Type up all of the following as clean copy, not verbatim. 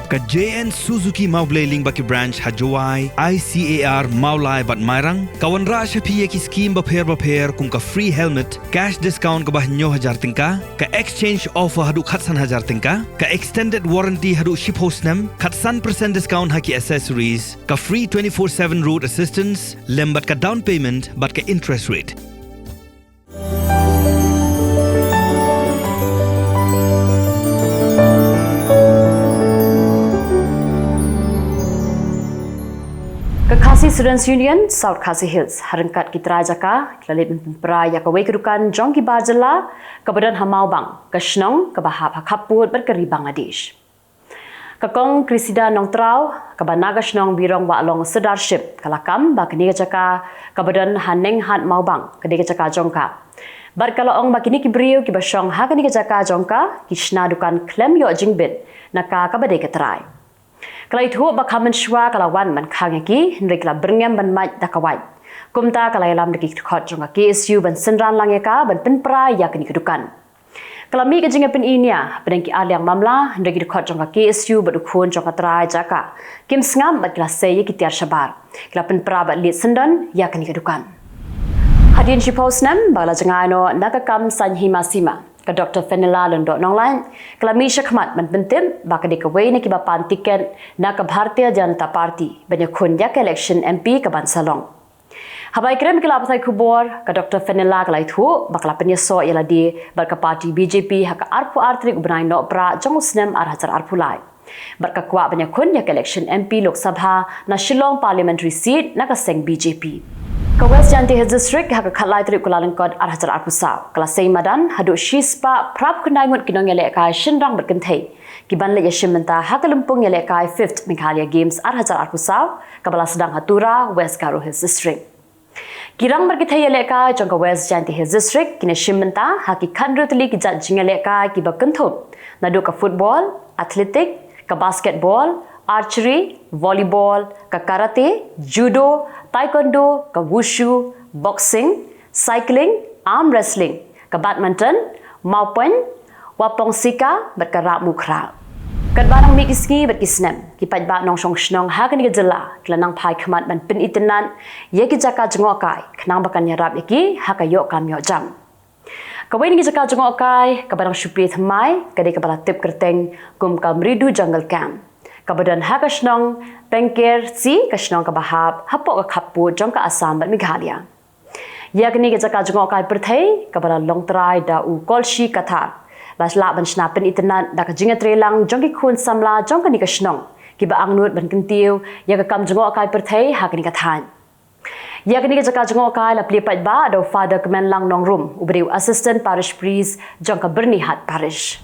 Ka JN Suzuki Maubleiling baki branch Hajawai ICAR Maulai bat Mairang kawan ra shapi ki scheme baper kum ka free helmet cash discount ka bah 9,000 tingka ka exchange offer hadu khatsan 1,000 tingka ka extended warranty hadu ship hostnam khatsan % discount haki accessories ka free 24/7 road assistance lembat ka down payment bat ka interest rate. Khasi Students Union South Khasi Hills harengkat kitra jaka Kyllalyngkot pra yakawai kedukan jongki bar Jylla kebadan hamau bang kesnong kebahap hakaput berkeri Bangladesh. Kakong Krisida nong trau kabanaga snong birong wa along sedarship kalakam bakni jaka kebadan haneng hat mau bang kedega jaka jongka. Barkalaong bakini kibriu kibashong hakani jaka jongka kishna dukan klem yo jingbit naka kabade ketrai. Kalau itu bakaman shwa kalawan man kangaki hendrik la berngam ban maj dakawai. Kumta kalai lam deki khot jonga KSU ban senran langeka ban penpra yakni kedukan. Kalami ke jinga pen inia pedengki aliang mamla hendrik khot jonga KSU badukun jonga trai jaka. Kim sngam bat klase yakitiar shabar. Kala penpra bat lit sendan yakni kedukan. Hadin shiposnam bala jengano nakakam sanhima sima. Ka Dr. Fenila lendok nonglan kalami syakmat man pentim baka dikawai na kibapan tiket na ka Bharatiya Janata Party banyakun yak election MP ka Bansalong. Habai krem kila patai Khubor ka Dr. Fenila kalai thu bakla penyeso yala di barka parti BJP haka arpu artrik ubnai no pra jongusnem arhajar arpulai. Barka kwa banyakun yak election MP Lok Sabha na Shillong parliamentary seat na ka seng BJP. Ka West Janti District haka khalai trip Kyllalyngkot arhajar arpusau kala sei madan hadu shispa prap kunai ngut kinong yale kai shinrang berkenthei kiban le yashimenta haka lumpung yale kai 5th Meghalaya Games arhajar arpusau kabala sedang hatura West Garo Hills District kirang berkenthei yale kai jongka West Janti District kine shimenta haki khandrutli ki jat jingale kai ki bakenthop nadu ka football athletic ka basketball archery, volleyball, ka karate, judo, taekwondo, ka wushu, boxing, cycling, arm wrestling, ka badminton, maupun wapong sika berkerak mukra. Kat barang mikiski berkisnem, kipat ba nong song snong hakan ke Jylla, kelanang pai kemat ban pen itenan, ye ki jaka jengokai, kenang bakan nyarap yaki hakayok kam yok jam. Kawai ni jaka jengokai, ka barang syupri thamai, kadai ka bala tip kerteng, kum ka meridu jungle camp. Kabadan hakasnong pengker si kasnong kabahap hapok ka kapu jong ka Assam bat Meghalaya. Yakni ke jaka jengokai Pyrthei kabala longtrai da u kolshi kathar. Basla ban snapen itenan da ka jinga trelang jong ki khun samla jong ka ni kasnong. Kiba angnut ban kentiu ya ka kam jengokai Pyrthei hakni kathan. Yakni ke jaka jengokai la plipat ba do father kemenlang nong room uberiu assistant parish priest jong ka bernihat parish.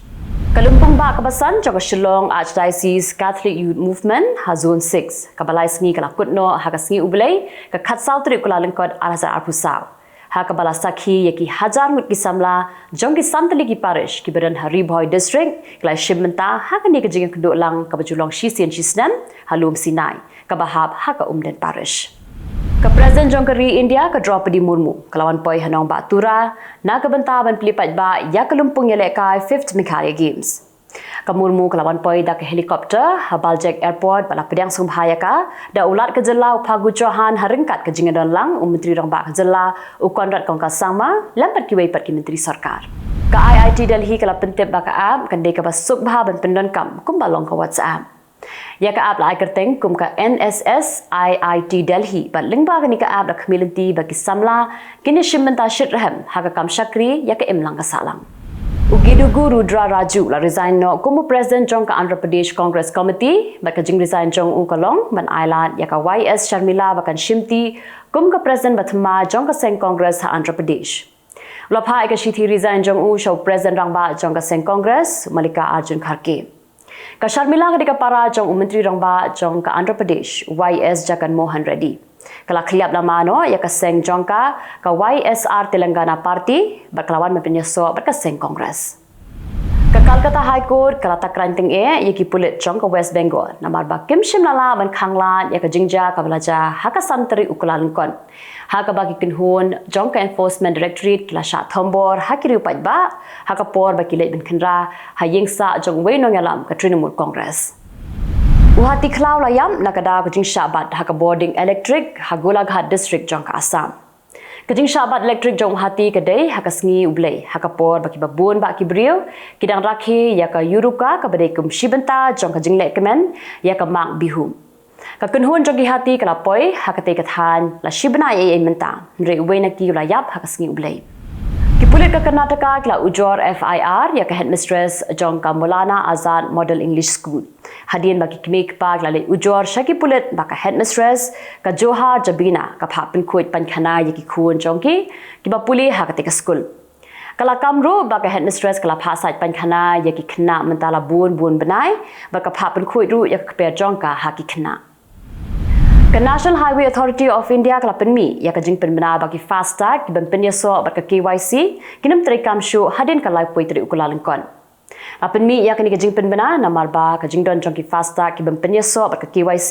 Kalumpang ba kabasan jong Shillong Archdiocese Catholic Youth Movement ha zone 6 kabalai sngi kala kutno ha ka sngi ublei ka khatsau tri Kyllalyngkot arhazar arpusau ha kabala sakhi yaki hajar mut kisamla jong ki santali ki parish ki badan hari boy district klai shimenta ha ka ni ka jing keduk lang ka bajulong shisien shisnam halum sinai ka bahab ha ka umden parish. Ka Presiden Jongkeri India ka Draupadi Murmu kelawan poi hanong ba tura na ka bentaban pelipat ba ya kelumpung yale kai 5th Meghalaya Games. Ka Murmu kelawan poi da ke helikopter ha Baljek Airport bala pedang sumbhaya ka da ulat ke Jylla upagu Johan harengkat ke jingadan lang menteri rong ba ke Jylla u konrat kong ka sama lampat ki wei pat ki menteri sarkar. Ka IIT Delhi kala pentip ba ka app kan de ka ba subha ban pendon kam kum balong ka WhatsApp. Ya ka app la kerteng kum ka NSS IIT Delhi bat lingba ka ni ka app la kamilanti bagi samla kini shimenta shitraham haka kam shakri ya ka imlang ka salang. Ugidugu Rudra Raju la resign no kumu president jong ka Andhra Pradesh Congress Committee bat ka jing resign jong u kalong ban island ya ka YS Sharmila bakan shimti kum ka president bathma jong ka seng Congress ha Andhra Pradesh. Laphai ka shithi resign jong u show president rangba jong ka seng Congress Malika Arjun Kharge. Ka Sharmila ketika para jong menteri rangba jong ka Andhra Pradesh YS Jagan Mohan Reddy. Kala kliap lama no ya ka seng jong ka YSR Telangana Party berkelawan mempenyeso berkaseng Kongres. Ka Calcutta High Court kala takranting ya ki pulit jong ka West Bengal namar ba Kim Shimlala ban khanglan ya ka jingja ka belaja haka santri Kyllalyngkot. Haka bagi kinhun jong ka Enforcement Directorate kala sha thombor hakiri upat ba haka por ba kilet bin khandra hayengsa jong wei nong yalam ka Trinamool Congress. Buhati Klau layam nakada kujing syabat haka boarding electric Hagulaghat district jong ka Assam. Kajing syabat elektrik jong hati kedai haka sengi ublei haka por baki babun baki brio kidang rakhi ya ka yuruka ka badai kum shibenta jong kajing lek kemen ya ka mak bihum. Ka kunhun jong ki hati kalapoi haka te kathan la shibna ye menta re uwe naki ulayap haka sengi ublei. Kipulit ke Karnataka kila ujor FIR ya ke headmistress jong ka Maulana Azad Model English School. Hadian bagi kemik pa kila ujor syaki pulit baka headmistress ka Johar Jabina ka phapin kuit pankhana ya ki khun jong ki kiba puli ha ka school. Kala kamru baka headmistress kala phasat pankhana ya ki khna mentala bun benai baka phapin kuit ru ya ka per jong ka ha ki khna. Ke National Highway Authority of India kala penmi ya ka jing penbena bagi FASTag ban penyaso baka KYC kinam terikam shu hadin kala poi tri Kyllalyngkot. Penmi ya kini ka jing penbena namar ba ka jing don jong ki FASTag ki ban penyaso baka KYC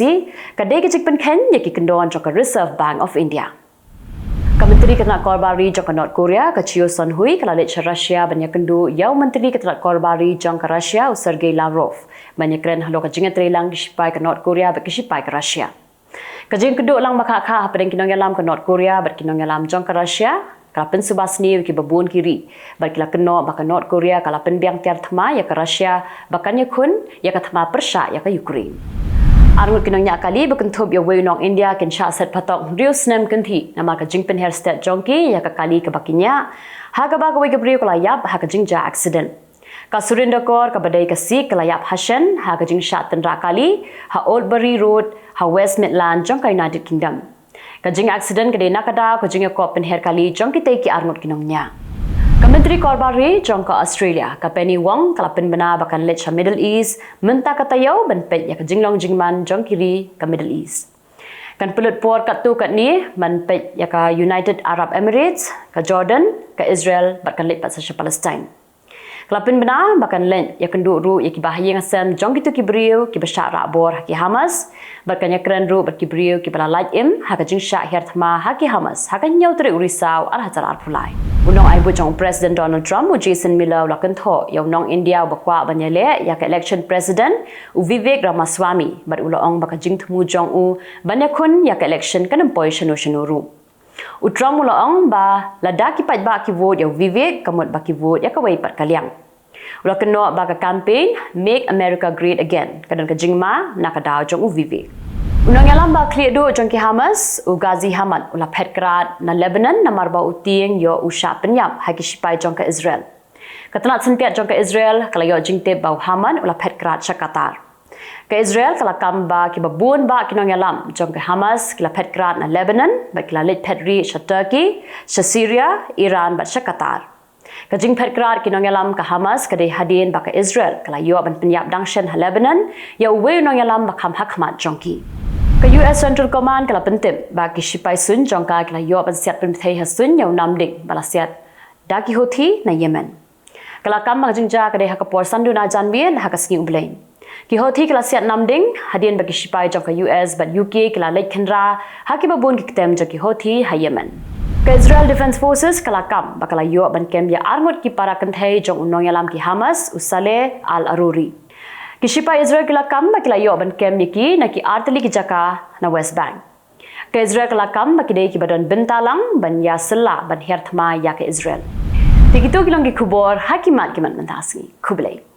ka de ka jing penken ya ki kendon jong ka Reserve Bank of India. Menteri Ketenaga Korbari jong ka North Korea ka Chio Son Hui kala lech Russia banyak kendu yau Menteri Ketenaga Korbari jong ka Russia Sergei Lavrov banyak keren halo ka jing trelang ki sipai ka North Korea ba ki sipai ka Russia. Kajing kedua lang makakha pada kinong yalam ke North Korea ber kinong yalam jong ke Russia kala pen subasni ki babun kiri ber kila keno baka North Korea kala pen biang tiar thma ya ke Russia bakanya kun ya ke thma persha ya ke Ukraine. Arngut kinong nya kali bekentup ya we nong India ken sha set patok riu snem kenti nama ka jing pen hair state jongki ya ke kali ke bakinya ha ka ba we ke brio kala yap ha ka jing ja accident. Ka Surindakor ka badai ka Sik kalayap Hashan ha ka jing sha tenra kali ha Oldbury Road ha West Midland jong ka United Kingdom. Ka jing accident ka de nakada ka jing ko pen her kali jong ki ki arngot kinong nya. Ka Menteri Korbari jong ka Australia ka Penny Wong kala pen bena bakan lech Middle East menta ka tayo ban pet ya ka jing long jingman jong kiri ka Middle East. Kan pelut por kat tu kat ni man pet ya ka United Arab Emirates ka Jordan ka Israel bakan lech pat sa Palestine. Kelapin benar bahkan len ya kenduk ru ya kibahaya ngasam jong gitu kibriu ki besyak rabor ki Hamas bahkan ya keren ru ber kibriu ki bala lajim ha ka jing syak her thma ha ki Hamas ha ka nyau tri urisau ar hajar ar pulai unong ai bu jong President Donald Trump u Jason Miller la kan tho ya unong India bakwa banyale ya ka election president u Vivek Ramaswamy bar ulong baka jing thmu jong u banyakun ya ka election kan empoi shanu ru Utram mulaong ba ladaki pat ba ki vote ya Vivek kamot ba ki vote ya kawai pat Kylleng. Ula keno ba ka campaign Make America Great Again kadang ka jingma nakadaw jong u Vivek. Unang yalam ba clear do jong ki Hamas u Ghazi Hamad ula petkrat na Lebanon na marba utieng yo usha penyap ha ki sipai jong ka Israel. Katanat sentiat jong ka Israel kala yo jingte ba Hamad ula petkrat sa Qatar. Ke Israel kala kamba ki babun ba kinong yalam jong ke Hamas kila petkrat na Lebanon ba kila lit petri sa Turkey sa Syria Iran ba sa Qatar ka jing petkrat kinong yalam ka Hamas ka de hadin ba ka Israel kala yo ban penyap dangshen ha Lebanon ya we nong yalam ba kam hakmat jongki ka US Central Command kala pentim ba ki sipai sun jong ka kila yo ban siat Pyrthei ha sun yo namdik bala siat daki hoti na Yemen kala kam ba jing ja ka de ha ka por sandu na janbien ha ka singi ublain Ki hoti kala siat namding hadian bagi sipai jong ka US but UK kala lek kendra haki babun ki ketem jong ki hoti ha Yemen. Ka Israel Defense Forces kala kam bakala yo ban kem ya arngot ki para kenthai jong unong yalam ki Hamas usale al Aruri. Ki sipai Israel kala kam bakala yo ban kem ki na ki arteli ki jaka na West Bank. Ka Israel kala kam bakide ki badan bentalang ban ya sela ban herthma ya ka Israel. Begitu kilong ki Khubor hakimat ki man mentasngi. Khubelai.